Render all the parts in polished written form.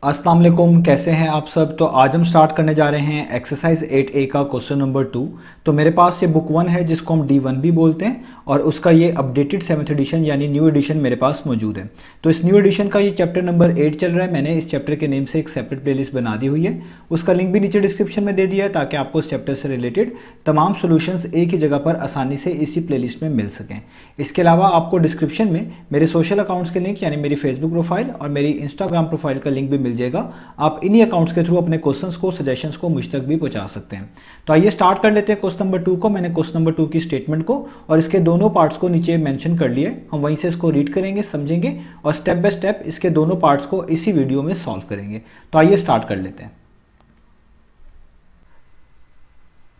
अस्सलाम वालेकुम, कैसे हैं आप सब। तो आज हम स्टार्ट करने जा रहे हैं एक्सरसाइज 8A का क्वेश्चन नंबर 2। तो मेरे पास ये बुक 1 है जिसको हम D1 भी बोलते हैं और उसका ये अपडेटेड 7th एडिशन यानी न्यू एडिशन मेरे पास मौजूद है। तो इस न्यू एडिशन का ये चैप्टर नंबर 8 चल रहा है। मैंने इस चैप्टर के नेम से एक सेपरेट प्लेलिस्ट बना दी हुई है, उसका लिंक भी नीचे डिस्क्रिप्शन में दे दिया है ताकि आपको इस चैप्टर से रिलेटेड तमाम सोल्यूशंस एक ही जगह पर आसानी से इसी प्लेलिस्ट में मिल सकें। इसके अलावा आपको डिस्क्रिप्शन में मेरे सोशल अकाउंट्स के लिंक यानी मेरी फेसबुक प्रोफाइल और मेरी इंस्टाग्राम प्रोफाइल का लिंक भी मिल जाएगा। आप इन्हीं अकाउंट्स के थ्रू अपने क्वेश्चंस को, सजेशंस को मुझ तक भी पहुंचा सकते हैं। तो आइए स्टार्ट कर लेते हैं क्वेश्चन नंबर 2 को। मैंने क्वेश्चन नंबर 2 की स्टेटमेंट को और इसके दोनों पार्ट्स को नीचे मेंशन कर लिए। हम वहीं से इसको रीड करेंगे, समझेंगे और स्टेप बाय स्टेप इसके दोनों पार्ट्स को इसी वीडियो में सॉल्व करेंगे। तो आइए स्टार्ट कर लेते हैं।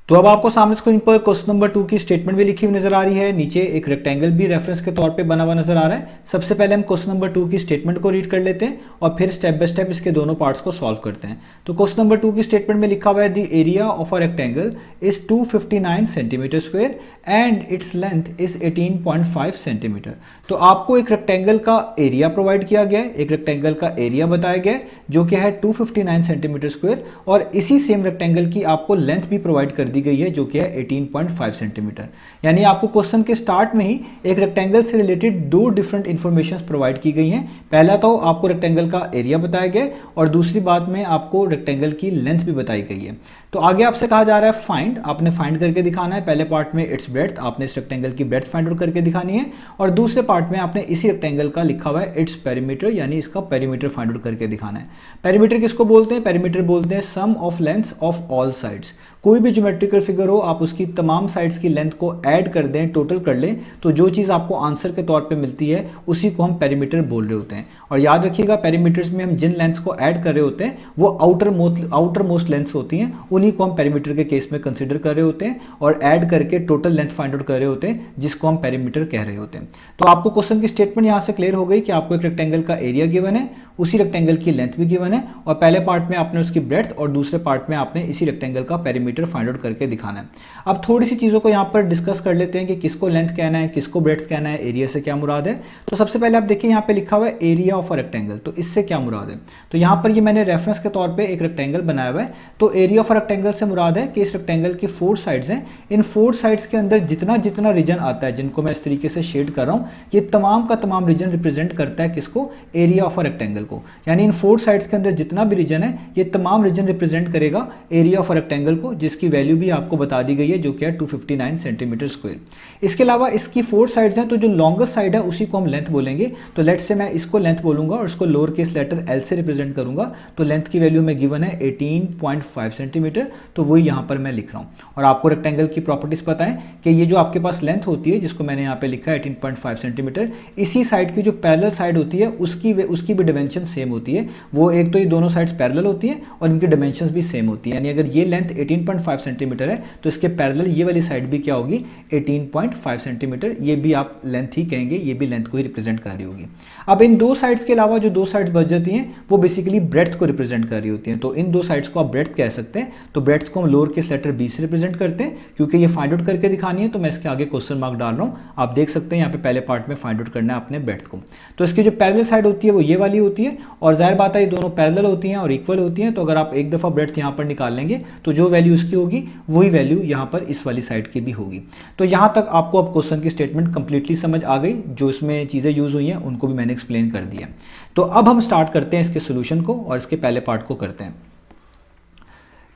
तो अब आपको सामने स्क्रीन पर क्वेश्चन नंबर 2 की स्टेटमेंट भी लिखी हुई नजर आ रही है। नीचे एक रेक्टेंगल भी रेफरेंस के तौर पे बना हुआ नजर आ रहा है। सबसे पहले हम क्वेश्चन नंबर 2 की स्टेटमेंट को रीड कर लेते हैं और फिर स्टेप बाय स्टेप इसके दोनों पार्ट्स को सॉल्व करते हैं। तो क्वेश्चन नंबर 2 की स्टेटमेंट में लिखा हुआ है the area of a rectangle is 259 centimetre square and its length is 18.5 centimetre. तो आपको एक रेक्टेंगल का एरिया प्रोवाइड किया गया है, एक रेक्टेंगल का एरिया बताया गया है जो कि है 259 सेंटीमीटर स्क्वायर और इसी सेम रेक्टेंगल की आपको लेंथ भी प्रोवाइड कर दी गई है जो कि है 18.5 सेंटीमीटर। यानी आपको क्वेश्चन के स्टार्ट में ही एक रेक्टेंगल से रिलेटेड दो डिफरेंट इंफॉर्मेशंस प्रोवाइड की गई हैं। पहला तो आपको रेक्टेंगल का एरिया बताया गया और दूसरी बात में आपको रेक्टेंगल की लेंथ भी बताई गई है। तो आगे आपसे कहा जा रहा है फाइंड, आपने फाइंड करके दिखाना है। पहले पार्ट में इट्स ब्रेड्थ, आपने इस रेक्टेंगल की ब्रेड्थ फाइंड आउट करके दिखानी है और दूसरे पार्ट में आपने इसी रेक्टेंगल का लिखा हुआ है इट्स पेरीमीटर यानी इसका पेरीमीटर फाइंड आउट करके दिखाना है। पेरीमीटर किसको बोलते हैं? पेरीमीटर बोलते हैं sum of lengths of all sides. कोई भी ज्योमेट्रिकल फिगर हो, आप उसकी तमाम साइड्स की लेंथ को ऐड कर दें, टोटल कर लें, तो जो चीज़ आपको आंसर के तौर पे मिलती है उसी को हम पेरीमीटर बोल रहे होते हैं। और याद रखिएगा पेरीमीटर्स में हम जिन लेंथ्स को ऐड कर रहे होते हैं वो आउटर मोस्ट लेंथ्स होती हैं, उन्हीं को हम पेरीमीटर के केस में कंसिडर कर रहे होते हैं और ऐड करके टोटल लेंथ फाइंड आउट कर रहे होते हैं जिसको हम पेरीमीटर कह रहे होते हैं। तो आपको क्वेश्चन की स्टेटमेंट यहाँ से क्लियर हो गई कि आपको एक रेक्टेंगल का एरिया गिवन है, उसी रेक्टेंगल की लेंथ भी गिवन है और पहले पार्ट में आपने उसकी ब्रेड्थ और दूसरे पार्ट में आपने इसी रेक्टेंगल का पेरीमीटर फाइंड आउट करके दिखाना है। अब थोड़ी सी चीज़ों को यहाँ पर डिस्कस कर लेते हैं कि किसको लेंथ कहना है, किसको ब्रेड्थ कहना है, एरिया से क्या मुराद है। तो सबसे पहले आप देखिए यहाँ पे लिखा हुआ है एरिया ऑफ अ रेक्टेंगल, तो इससे क्या मुराद है। तो यहाँ पर ये मैंने रेफरेंस के तौर पर एक रेक्टेंगल बनाया हुआ है। तो एरिया ऑफ अ रेक्टेंगल से मुराद है कि इस रेक्टेंगल की 4 साइड्स हैं, इन 4 साइड्स के अंदर जितना जितना रीजन आता है, जिनको मैं इस तरीके से शेड कर रहा हूँ, ये तमाम का तमाम रीजन रिप्रेजेंट करता है किसको? एरिया ऑफ अ रेक्टेंगल को। यानी इन 4 साइड्स के अंदर जितना भी रीजन है ये तमाम रीजन रिप्रेजेंट करेगा एरिया ऑफ अ रेक्टेंगल को, जिसकी वैल्यू भी आपको बता दी गई है जो कि है 259 सेंटीमीटर स्क्वायर। इसके अलावा इसकी 4 साइड्स हैं, तो जो लॉन्गेस्ट साइड है उसी को हम लेंथ बोलेंगे। तो लेट से मैं इसको लेंथ बोलूंगा और इसको लोअर केस लेटर एल से रिप्रेजेंट करूंगा। तो लेंथ की वैल्यू में गिवन है 18.5 सेंटीमीटर, तो वही यहाँ पर मैं लिख रहा हूँ। और आपको रेक्टेंगल की प्रॉपर्टीज पता है कि ये जो आपके पास लेंथ होती है जिसको मैंने यहाँ पे लिखा है 18.5 सेंटीमीटर, इसी साइड की जो पैरेलल साइड होती है उसकी भी डिमेंशन सेम होती है। वो एक तो ये दोनों साइड्स पैरेलल होती हैं और इनकी डिमेंशंस भी सेम होती है। यानी अगर ये लेंथ 18.5 सेंटीमीटर है तो इसके पैरेलल ये वाली साइड भी क्या होगी? 18.5 सेंटीमीटर। ये भी आप लेंथ ही कहेंगे, ये भी लेंथ को ही रिप्रेजेंट कर रही होगी। अब इन दो साइड्स के अलावा जो 2 साइड्स बच जाती हैं वो बेसिकली ब्रेड्थ को रिप्रेजेंट कर रही होती हैं। तो इन 2 साइड्स को आप ब्रेड्थ कह सकते हैं। तो ब्रेड्थ को हम लोअर केस लेटर बी से रिप्रेजेंट करते हैं क्योंकि ये फाइंड आउट करके दिखानी है, तो मैं इसके आगे क्वेश्चन मार्क डाल रहा हूँ। आप देख सकते हैं यहाँ पे पहले पार्ट में फाइंड आउट करना है अपने ब्रेड्थ को। तो इसकी जो पैरेलल साइड होती है वो ये वाली होती है और जाहिर बात है ये दोनों पैरेलल होती हैं और इक्वल होती हैं। तो अगर आप एक दफ़ा ब्रेड्थ यहाँ पर निकाल लेंगे तो जो वैल्यू उसकी होगी वही वैल्यू यहाँ पर इस वाली साइड की भी होगी। तो यहाँ तक आपको अब क्वेश्चन की स्टेटमेंट कंप्लीटली समझ आ गई। जो इसमें चीज़ें यूज़ हुई हैं उनको भी मैंने एक्सप्लेन कर दिया। तो अब हम स्टार्ट करते हैं इसके सोल्यूशन को और इसके पहले पार्ट को करते हैं।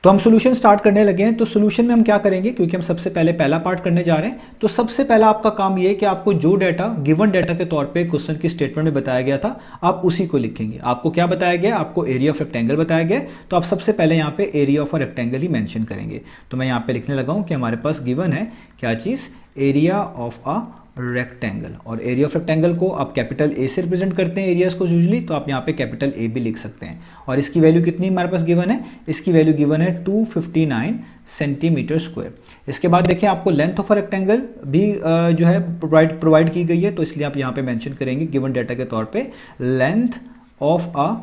तो हम सोल्यूशन स्टार्ट करने लगे हैं। तो सोल्यूशन में हम क्या करेंगे, क्योंकि हम सबसे पहले पहला पार्ट करने जा रहे हैं, तो सबसे पहला आपका काम ये है कि आपको जो डाटा गिवन डाटा के तौर पे क्वेश्चन की स्टेटमेंट में बताया गया था आप उसी को लिखेंगे। आपको क्या बताया गया? आपको एरिया ऑफ रेक्टेंगल बताया गया, तो आप सबसे पहले यहाँ पे area of a rectangle he mention करेंगे। तो मैं यहाँ पे लिखने लगा हूँ कि हमारे पास गिवन है क्या चीज़? Area of a rectangle. और एरिया ऑफ रेक्टेंगल को आप कैपिटल ए से रिप्रेजेंट करते हैं एरियाज को यूजुअली, तो आप यहाँ पे कैपिटल ए भी लिख सकते हैं। और इसकी वैल्यू कितनी हमारे पास गिवन है? इसकी वैल्यू गिवन है 259 सेंटीमीटर स्क्वायर। इसके बाद देखिए आपको लेंथ ऑफ अ रेक्टेंगल भी जो है प्रोवाइड की गई है, तो इसलिए आप यहाँ पे मेंशन करेंगे गिवन डाटा के तौर पे लेंथ ऑफ अ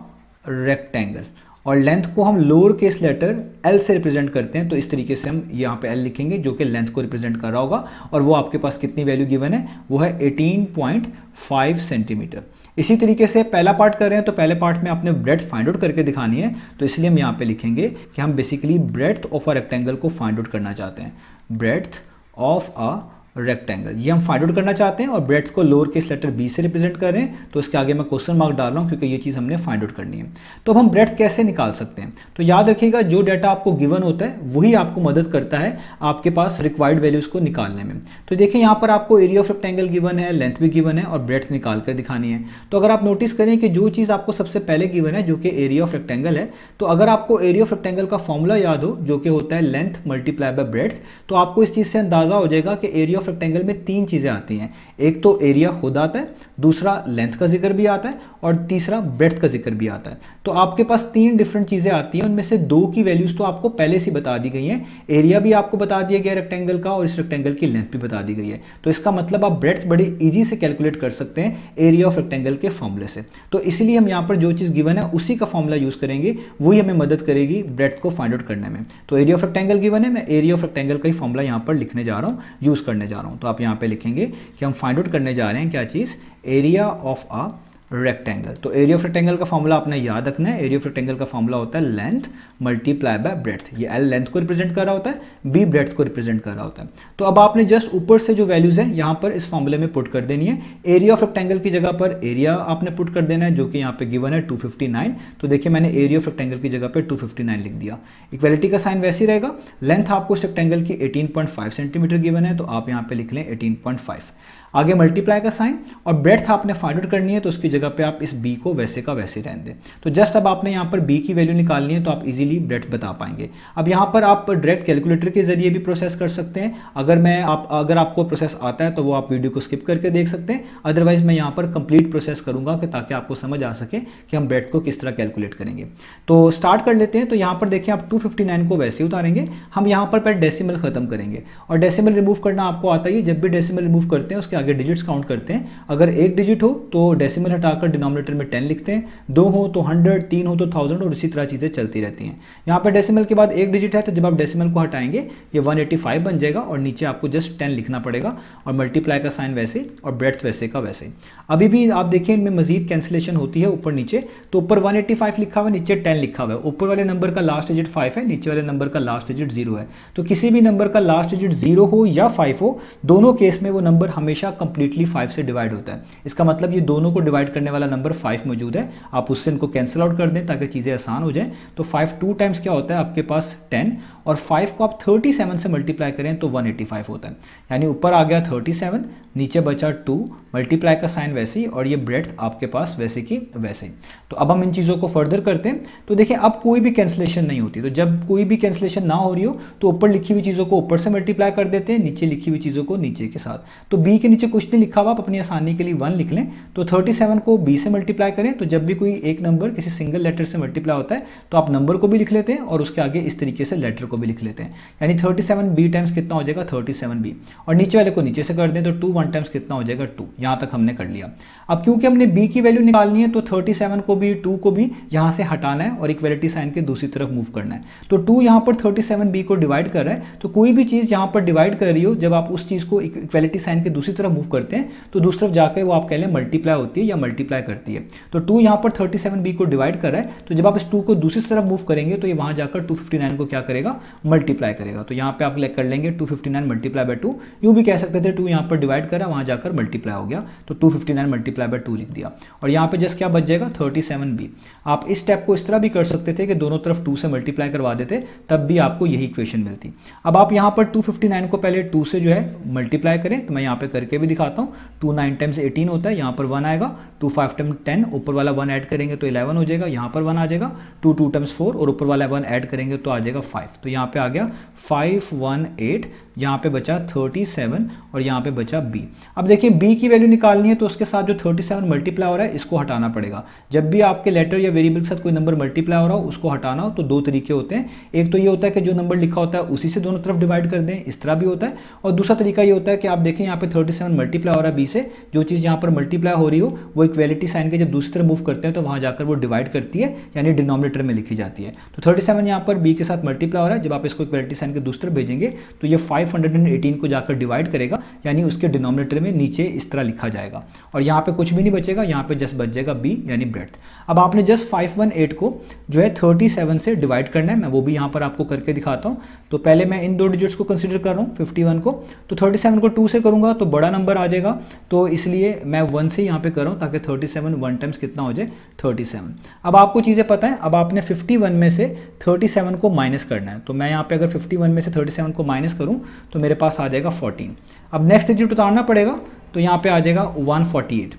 रेक्टेंगल। और लेंथ को हम लोअर केस लेटर एल से रिप्रेजेंट करते हैं, तो इस तरीके से हम यहाँ पे एल लिखेंगे जो कि लेंथ को रिप्रेजेंट कर रहा होगा। और वो आपके पास कितनी वैल्यू गिवन है? वो है 18.5 सेंटीमीटर। इसी तरीके से पहला पार्ट कर रहे हैं तो पहले पार्ट में आपने ब्रेड्थ फाइंड आउट करके दिखानी है, तो इसलिए हम यहाँ पे लिखेंगे कि हम basically breadth of a rectangle को फाइंड आउट करना चाहते हैं। ब्रेड्थ ऑफ अ रेक्टेंगल ये हम फाइंड आउट करना चाहते हैं और ब्रेड्थ को लोअर केस लेटर बी से रिप्रेजेंट कर रहे हैं, तो इसके आगे मैं क्वेश्चन मार्क डाल रहा हूं क्योंकि ये चीज़ हमने फाइंड आउट करनी है। तो अब हम ब्रेड्थ कैसे निकाल सकते हैं, तो याद रखिएगा जो डाटा आपको गिवन होता है वही आपको मदद करता है आपके पास रिक्वायर्ड वैल्यूज़ को निकालने में। तो देखिए यहाँ पर आपको एरिया ऑफ रेक्टेंगल गिवन है, लेंथ भी गिवन है और ब्रेड्थ निकाल कर दिखानी है। तो अगर आप नोटिस करें कि जो चीज़ आपको सबसे पहले गिवन है जो कि एरिया ऑफ रेक्टेंगल है, तो अगर आपको एरिया ऑफ रेक्टेंगल का फॉर्मूला याद हो जो कि होता है लेंथ मल्टीप्लाई बाय ब्रेड्थ, तो आपको इस चीज़ से अंदाजा हो जाएगा कि एरिया ऑफ रेक्टेंगल में तीन चीज़ें आती हैं। एक तो एरिया खुद आता है, दूसरा लेंथ का जिक्र भी आता है और तीसरा ब्रेड्थ का जिक्र भी आता है। तो आपके पास तीन डिफरेंट चीज़ें आती हैं, उनमें से दो की वैल्यूज़ तो आपको पहले से बता दी गई हैं। एरिया भी आपको बता दिया गया रेक्टेंगल का और इस रेक्टेंगल की लेंथ भी बता दी गई है। तो इसका मतलब आप ब्रेड्थ बड़ी ईजी से कैलकुलेट कर सकते हैं एरिया ऑफ रेक्टेंगल के फॉर्मूले से। तो इसलिए हम यहाँ पर जो चीज़ गिवन है उसी का फॉर्मूला यूज़ करेंगे, वही हमें मदद करेगी ब्रेड्थ को फाइंड आउट करने में। तो एरिया ऑफ रेक्टेंगल गिवन है, मैं एरिया ऑफ रेक्टेंगल का ही फॉर्मूला यहाँ पर लिखने जा रहा हूँ, यूज़ करने जा रहा हूँ। तो आप यहाँ पे लिखेंगे कि हम फाइंड आउट करने जा रहे हैं क्या चीज़, एरिया ऑफ अ रेक्टेंगल। तो एरिया ऑफ रेक्टेंगल का फॉर्मूला आपने याद रखना है। एरिया ऑफ रेक्टेंगल का फॉर्मूला होता है लेंथ मल्टीप्लाई बाय ब्रेड्थ। ये एल लेंथ को रिप्रेजेंट कर रहा होता है, बी ब्रेड्थ को रिप्रेजेंट कर रहा होता है। तो अब आपने जस्ट ऊपर से जो वैल्यूज है यहाँ पर इस फॉर्मूले में पुट कर देनी है। एरिया ऑफ रेक्टेंगल की जगह पर एरिया आपने पुट कर देना है जो कि यहाँ पे गिवन है 259। तो देखिए मैंने एरिया ऑफ रेक्टेंगल की जगह पर 259 लिख दिया। इक्वालिटी का साइन वैसे ही रहेगा। लेंथ आपको इस रेक्टेंगल की 18.5 सेंटीमीटर गिवन है, तो आप यहाँ पे लिख लें 18.5। आगे मल्टीप्लाई का साइन और ब्रेड्थ आपने फाइंड आउट करनी है, तो उसकी जगह पे आप इस b को वैसे का वैसे रहने दें। तो जस्ट अब आपने यहाँ पर b की वैल्यू निकालनी है, तो आप इजीली ब्रेड्थ बता पाएंगे। अब यहाँ पर आप डायरेक्ट कैलकुलेटर के जरिए भी प्रोसेस कर सकते हैं। अगर आपको प्रोसेस आता है तो वो आप वीडियो को स्किप करके देख सकते हैं, अदरवाइज मैं यहाँ पर कंप्लीट प्रोसेस करूँगा कि ताकि आपको समझ आ सके कि हम ब्रेड्थ को किस तरह कैलकुलेट करेंगे। तो स्टार्ट कर लेते हैं। तो यहाँ पर देखिए आप 259 को वैसे उतारेंगे, हम यहाँ पर डेसिमल खत्म करेंगे और डेसिमल रिमूव करना आपको आता ही। जब भी डेसिमल रिमूव करते हैं उसके आगे डिजिट्स काउंट करते हैं। अगर एक डिजिट हो तो डेसिमल हटाकर डिनोमिनेटर में 10 लिखते हैं, 2 हो तो 100, 3 हो तो 1000 और इसी तरह चीज़ें चलती रहती हैं। यहाँ पर डेसिमल के बाद एक डिजिट है, तो जब आप डेसिमल को हटाएंगे ये 185 बन जाएगा और नीचे आपको जस्ट 10 लिखना पड़ेगा और मल्टीप्लाई का साइन वैसे और ब्रेड्थ वैसे का वैसे। अभी भी आप देखिए इनमें मजीद कैंसिलेशन होती है ऊपर नीचे। तो ऊपर 185 लिखा हुआ है, नीचे 10 लिखा हुआ है। ऊपर वाले नंबर का लास्ट डिजिट 5 है, नीचे वाले नंबर का लास्ट डिजिट 0 है। तो किसी भी नंबर का लास्ट डिजिट 0 हो या 5 हो, दोनों केस में वो नंबर हमेशा कंप्लीटली 5 से डिवाइड होता है। इसका मतलब ये दोनों को डिवाइड करने वाला नंबर 5 मौजूद है। आप उससे इनको कैंसिल आउट कर दें ताकि चीज़ें आसान हो जाए। तो 5 2 टाइम्स क्या होता है आपके पास 10 और 5 को आप 37 से मल्टीप्लाई करें तो 185 होता है। यानी ऊपर आ गया 37, नीचे बचा 2, मल्टीप्लाई का साइन वैसे ही और ये ब्रेड्थ आपके पास वैसे की वैसे ही। तो अब हम इन चीज़ों को फर्दर करते हैं। तो देखिए अब कोई भी कैंसिलेशन नहीं होती। तो जब कोई भी कैंसिलेशन ना हो रही हो तो ऊपर लिखी हुई चीज़ों को ऊपर से मल्टीप्लाई कर देते हैं, नीचे लिखी हुई चीज़ों को नीचे के साथ। तो b के नीचे कुछ नहीं लिखा हुआ, आप अपनी आसानी के लिए 1 लिख लें। तो 37 को b से मल्टीप्लाई करें, तो जब भी कोई एक नंबर किसी सिंगल लेटर से मल्टीप्लाई होता है तो आप नंबर को भी लिख लेते हैं और उसके आगे इस तरीके से लेटर को भी लिख लेते हैं। यानी 37 b टाइम्स कितना हो जाएगा 37b और नीचे वाले को नीचे से कर दें तो 2 1 टाइम्स कितना हो जाएगा 2। यहाँ तक हमने कर लिया। अब क्योंकि हमने b की वैल्यू निकालनी है तो 37 को भी 2 को भी यहाँ से हटाना है और इक्वलिटी साइन के दूसरी तरफ मूव करना है। तो 2 यहाँ पर 37b को डिवाइड कर रहा है। तो कोई भी चीज़ यहाँ पर डिवाइड कर रही हो, जब आप उस चीज़ को इक्वलिटी साइन के दूसरी तरफ मूव करते हैं तो दूसरी तरफ जाकर वो आप कह लें मल्टीप्लाई होती है या मल्टीप्लाई करती है। तो 2 यहाँ पर 37b को डिवाइड कर रहा है, तो जब आप इस 2 को दूसरी तरफ मूव करेंगे तो ये वहाँ जाकर 259 को क्या करेगा मल्टीप्लाई करेगा। तो यहाँ पे आप कर लेंगे 259 मल्टीप्लाई बाय 2। यूँ भी कह सकते थे 2 यहाँ पर डिवाइड करा, वहाँ जाकर मल्टीप्लाई हो गया, तो 259 मल्टीप्लाई बाय 2 लिख दिया और यहाँ पे जस्ट क्या बच जाएगा 37b। आप इस स्टेप को इस तरह भी कर सकते थे कि दोनों तरफ 2 से मल्टीप्लाई करवा देते, तब भी आपको यही इक्वेशन मिलती। अब आप यहाँ पर 259 को पहले 2 से जो है मल्टीप्लाई करें, तो मैं यहाँ पे करके भी दिखाता हूँ। 2 9 टाइम्स 18 होता है, यहाँ पर 1 आएगा। 2 5 टाइम्स 10, ऊपर वाला 1 ऐड करेंगे तो 11 हो जाएगा, यहाँ पर 1 आ जाएगा। 2 2 टाइम्स 4 और ऊपर वाला 1 ऐड करेंगे तो आ जाएगा 5। तो यहाँ पे आ गया 518, यहाँ पे बचा 37 और यहाँ पे बचा b। अब देखिए b की वैल्यू निकालनी है तो उसके साथ जो 37 मल्टीप्लाई हो रहा है इसको हटाना पड़ेगा। जब भी आपके लेटर या वेरिएबल के साथ कोई नंबर मल्टीप्लाई हो रहा हो उसको हटाना हो तो दो तरीके होते हैं। एक तो ये होता है कि जो नंबर लिखा होता है उसी से दोनों तरफ डिवाइड कर दें, इस तरह भी होता है। और दूसरा तरीका ये होता है कि आप देखें यहाँ पे 37 मल्टीप्लाई हो रहा है b से, जो चीज़ यहाँ पर मल्टीप्लाई हो रही हो वो इक्वलिटी साइन के जब दूसरी तरफ मूव करते हैं तो वहाँ जाकर वो डिवाइड करती है, यानी डिनोमिनेटर में लिखी जाती है। तो 37 यहाँ पर b के साथ मल्टीप्लाई हो रहा है, जब आप इसको इक्वलिटी साइन के दूसरी तरफ भेजेंगे तो ये 5 518 को जाकर डिवाइड करेगा, यानी उसके डिनोमिनेटर में नीचे इस तरह लिखा जाएगा और यहाँ पे कुछ भी नहीं बचेगा, यहाँ पे जस्ट बच जाएगा b यानी ब्रेड्थ। अब आपने जस्ट 518 को जो है 37 से डिवाइड करना है, मैं वो भी यहाँ पर आपको करके दिखाता हूँ। तो पहले मैं इन दो डिजिट्स को कंसिडर कर रहा हूँ 51 को, तो 37 को 2 से करूँगा तो बड़ा नंबर आ जाएगा, तो इसलिए मैं 1 से यहाँ पे कर रहा हूँ ताकि 37 1 टाइम्स कितना हो जाए 37। अब आपको चीज़ें पता है, अब आपने 51 में से 37 को माइनस करना है, तो मैं यहाँ पे अगर 51 में से 37 को माइनस करूँ तो मेरे पास आ जाएगा 14। अब नेक्स्ट डिजिट उतारना पड़ेगा, तो यहाँ पे आ जाएगा 148।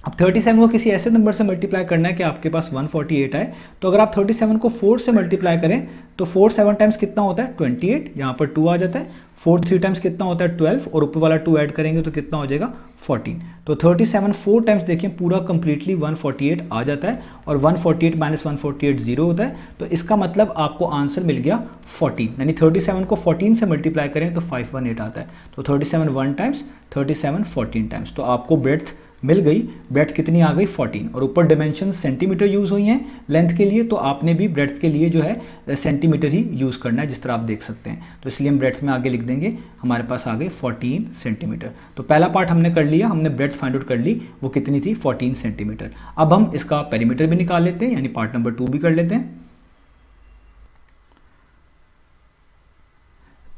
अब 37 को किसी ऐसे नंबर से मल्टीप्लाई करना है कि आपके पास 148 आए, तो अगर आप 37 को 4 से मल्टीप्लाई करें तो 4 7 टाइम्स कितना होता है 28, यहाँ पर 2 आ जाता है, 4 3 टाइम्स कितना होता है 12 और ऊपर वाला 2 ऐड करेंगे तो कितना हो जाएगा 14। तो 37 4 टाइम्स देखिए पूरा कंप्लीटली 148 आ जाता है और 148 माइनस 148 0 होता है, तो इसका मतलब आपको आंसर मिल गया 14, यानी 37 को 14 से मल्टीप्लाई करें तो 518 आता है। तो 37 1 टाइम्स, 37 14 टाइम्स, तो आपको ब्रेड्थ मिल गई। ब्रेड्थ कितनी आ गई 14, और ऊपर डायमेंशन सेंटीमीटर यूज़ हुई हैं लेंथ के लिए, तो आपने भी ब्रेड्थ के लिए जो है सेंटीमीटर ही यूज़ करना है, जिस तरह आप देख सकते हैं। तो इसलिए हम ब्रेड्थ में आगे लिख देंगे, हमारे पास आ गए 14 सेंटीमीटर। तो पहला पार्ट हमने कर लिया, हमने ब्रेड्थ फाइंड आउट कर ली, वो कितनी थी 14 सेंटीमीटर। अब हम इसका पेरीमीटर भी निकाल लेते हैं, यानी पार्ट नंबर 2 भी कर लेते हैं।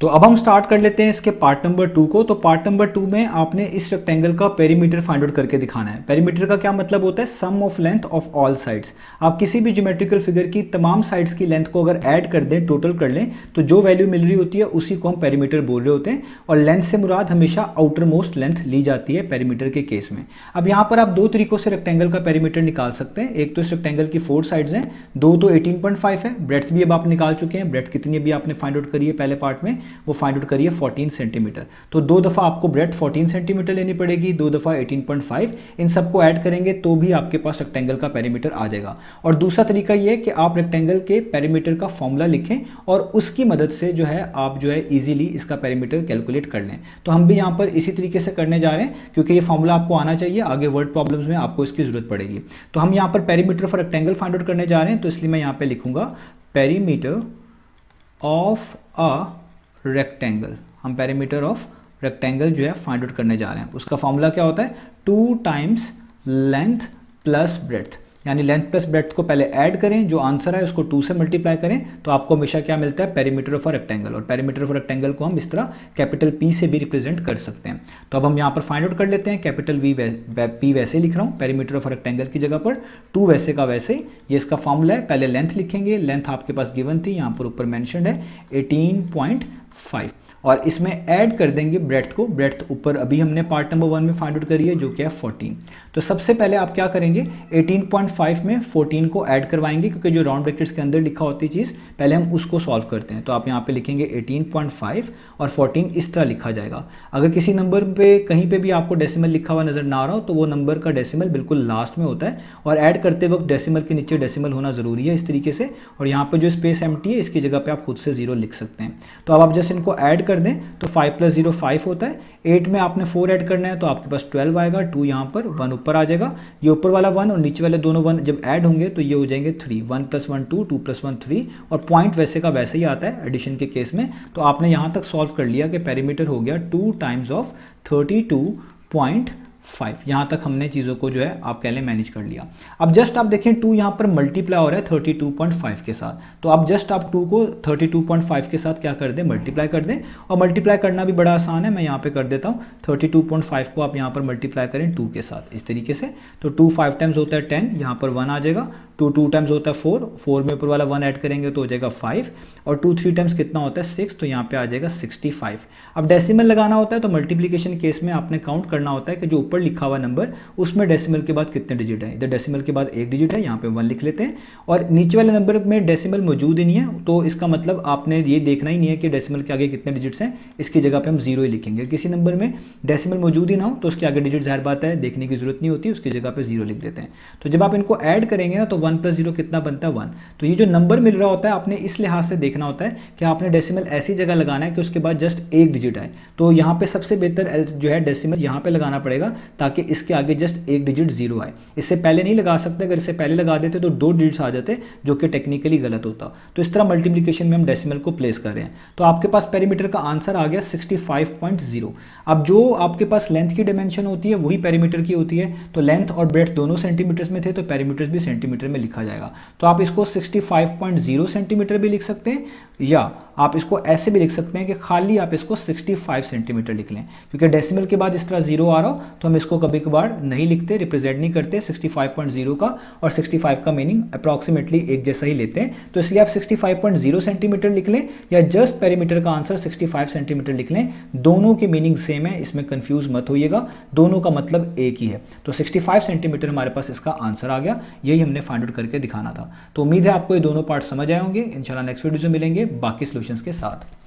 तो अब हम स्टार्ट कर लेते हैं इसके पार्ट नंबर 2 को। तो पार्ट नंबर 2 में आपने इस रेक्टेंगल का पेरीमीटर फाइंड आउट करके दिखाना है। पेरीमीटर का क्या मतलब होता है, sum of length of all sides. आप किसी भी ज्योमेट्रिकल फिगर की तमाम साइड्स की लेंथ को अगर ऐड कर दें, टोटल कर लें, तो जो वैल्यू मिल रही होती है उसी को हम पेरीमीटर बोल रहे होते हैं, और लेंथ से मुराद हमेशा आउटर मोस्ट लेंथ ली जाती है पेरीमीटर के केस में। अब यहाँ पर आप दो तरीकों से रेक्टेंगल का पेरीमीटर निकाल सकते हैं। एक तो इस रेक्टेंगल की 4 साइड्स हैं, दो तो 18.5 है, ब्रेड्थ भी अब आप निकाल चुके हैं। ब्रेड्थ कितनी अभी आपने फाइंड आउट करी है पहले पार्ट में, वो फाइंड आउट करिए 14 सेंटीमीटर। तो दो दफ़ा आपको ब्रेड्थ 14 सेंटीमीटर लेनी पड़ेगी, दो दफ़ा 18.5, इन सबको ऐड करेंगे तो भी आपके पास रेक्टेंगल का पेरीमीटर आ जाएगा। और दूसरा तरीका ये है कि आप रेक्टेंगल के पेरीमीटर का फॉर्मूला लिखें और उसकी मदद से जो है आप जो है इजीली इसका पेरीमीटर कैलकुलेट कर लें। तो हम भी यहाँ पर इसी तरीके से करने जा रहे हैं, क्योंकि ये फॉर्मूला आपको आना चाहिए, आगे वर्ड प्रॉब्लम्स में आपको इसकी जरूरत पड़ेगी। तो हम यहाँ पर perimeter for rectangle find out करने जा रहे हैं, तो इसलिए मैं यहाँ पे लिखूंगा पेरीमीटर ऑफ अ रेक्टेंगल। हम पेरीमीटर ऑफ रेक्टेंगल जो है फाइंड आउट करने जा रहे हैं। उसका फॉर्मूला क्या होता है, 2 टाइम्स लेंथ प्लस ब्रेड्थ, यानी लेंथ प्लस ब्रेड्थ को पहले ऐड करें, जो आंसर है उसको 2 से मल्टीप्लाई करें, तो आपको हमेशा क्या मिलता है पेरीमीटर ऑफ अ रेक्टेंगल। और पेरीमीटर ऑफ रेक्टेंगल को हम इस तरह कैपिटल P से भी रिप्रेजेंट कर सकते हैं। तो अब हम यहाँ पर फाइंड आउट कर लेते हैं। कैपिटल P वैसे लिख रहा हूँ, पेरीमीटर ऑफ रेक्टेंगल की जगह पर 2 वैसे का वैसे। ये इसका फॉर्मूला है, पहले लेंथ लिखेंगे, लेंथ आपके पास गिवन थी, यहाँ पर ऊपर मैंशनड है 18.5, और इसमें ऐड कर देंगे ब्रेड्थ को। ब्रेड्थ ऊपर अभी हमने पार्ट नंबर 1 में फाइंड आउट करी है, जो कि है 14। तो सबसे पहले आप क्या करेंगे, 18.5 में 14 को ऐड करवाएंगे, क्योंकि जो राउंड ब्रैकेट्स के अंदर लिखा होती है चीज़, पहले हम उसको सॉल्व करते हैं। तो आप यहाँ पे लिखेंगे 18.5 और 14 इस तरह लिखा जाएगा। अगर किसी नंबर पे कहीं पे भी आपको डेसिमल लिखा हुआ नजर ना आ रहा हो, तो वो नंबर का डेसिमल बिल्कुल लास्ट में होता है, और ऐड करते वक्त डेसिमल के नीचे डेसिमल होना ज़रूरी है इस तरीके से। और यहाँ पर जो स्पेस एम्प्टी है, इसकी जगह पर आप खुद से 0 लिख सकते हैं। तो अब आप जैसे इनको ऐड कर दें तो 5 + 0 5 होता है। 8 में आपने 4 ऐड करना है तो आपके पास 12 आएगा, 2 यहाँ पर, 1 ऊपर आ जाएगा। ये ऊपर वाला 1 और नीचे वाले दोनों 1 जब ऐड होंगे तो ये हो जाएंगे 3, 1 + 1 2, 2 + 1 3, और पॉइंट वैसे का वैसे ही आता है एडिशन के केस में। तो आपने यहाँ तक सॉल्व कर लिया कि पेरीमीटर हो गया 2 टाइम्स ऑफ 32.5। यहाँ तक हमने चीज़ों को जो है आप कह लें मैनेज कर लिया। अब जस्ट आप देखें 2 यहाँ पर मल्टीप्लाई हो रहा है 32.5 के साथ, तो आप जस्ट आप 2 को 32.5 के साथ क्या कर दें, मल्टीप्लाई कर दें। और मल्टीप्लाई करना भी बड़ा आसान है, मैं यहाँ पे कर देता हूँ। 32.5 को आप यहाँ पर मल्टीप्लाई करें 2 के साथ इस तरीके से। तो 2 5 टाइम्स होता है 10, यहाँ पर 1 आ जाएगा। 2 2 टाइम्स होता है 4, 4 में ऊपर वाला 1 ऐड करेंगे तो हो जाएगा 5, और 2 3 टाइम्स कितना होता है 6, तो यहाँ पे आ जाएगा 65। अब डेसिमल लगाना होता है तो मल्टीप्लिकेशन केस में आपने काउंट करना होता है कि जो ऊपर लिखा हुआ नंबर उसमें डेसिमल के बाद कितने डिजिट है। इधर डेसिमल के बाद 1 डिजिट है, यहाँ पे 1 लिख लेते हैं, और नीचे वाले नंबर में डेसिमल मौजूद ही नहीं है, तो इसका मतलब आपने ये देखना ही नहीं है कि डेसिमल के आगे कितने डिजिट्स हैं, इसकी जगह पे हम 0 ही लिखेंगे। किसी नंबर में डेसिमल मौजूद ही ना हो तो उसके आगे डिजिट ज़ाहिर बात है देखने की जरूरत नहीं होती, उसकी जगह पे 0 लिख देते हैं। तो जब आप इनको ऐड करेंगे ना तो 1 + 0 कितना बनता है 1। तो ये जो नंबर मिल रहा होता है आपने इस लिहाज से देखना होता है कि आपने डेसिमल ऐसी जगह लगाना है कि उसके बाद जस्ट एक डिजिट आए। तो यहाँ पे सबसे बेहतर जो है डेसिमल यहाँ पे लगाना पड़ेगा ताकि इसके आगे जस्ट एक डिजिट 0 आए। इससे पहले नहीं लगा सकते, अगर इससे पहले लगा देते तो 2 डिजिट्स आ जाते जो कि टेक्निकली गलत होता। तो इस तरह मल्टीप्लिकेशन में हम डेसिमल को प्लेस कर रहे हैं। तो आपके पास पेरीमीटर का आंसर आ गया 65.0। अब जो आपके पास लेंथ की डायमेंशन होती है वही पेरीमीटर की होती है। तो लेंथ और ब्रेड्थ दोनों सेंटीमीटर्स में थे तो पेरीमीटर्स भी सेंटीमीटर में लिखा जाएगा। तो आप इसको 65.0 सेंटीमीटर भी लिख सकते हैं या आप इसको ऐसे भी लिख सकते हैं कि खाली आप इसको 65 सेंटीमीटर लिख लें, क्योंकि डेसिमल के बाद इस तरह 0 आ रहा हो तो हम इसको कभी कभार नहीं लिखते, रिप्रेजेंट नहीं करते 65.0 का, और 65 का मीनिंग अप्रॉक्सीमेटली एक जैसा ही लेते हैं। तो इसलिए आप 65.0 सेंटीमीटर लिख लें या जस्ट पेरीमीटर का आंसर 65 सेंटीमीटर लिख लें, दोनों की मीनिंग सेम है, इसमें कंफ्यूज मत होइएगा, दोनों का मतलब एक ही है। तो 65 सेंटीमीटर हमारे पास इसका आंसर आ गया, यही हमने फाइंड आउट करके दिखाना था। तो उम्मीद है आपको ये दोनों पार्ट समझ आए होंगे। इंशाल्लाह नेक्स्ट वीडियो में मिलेंगे बाकी सॉल्यूशंस के साथ।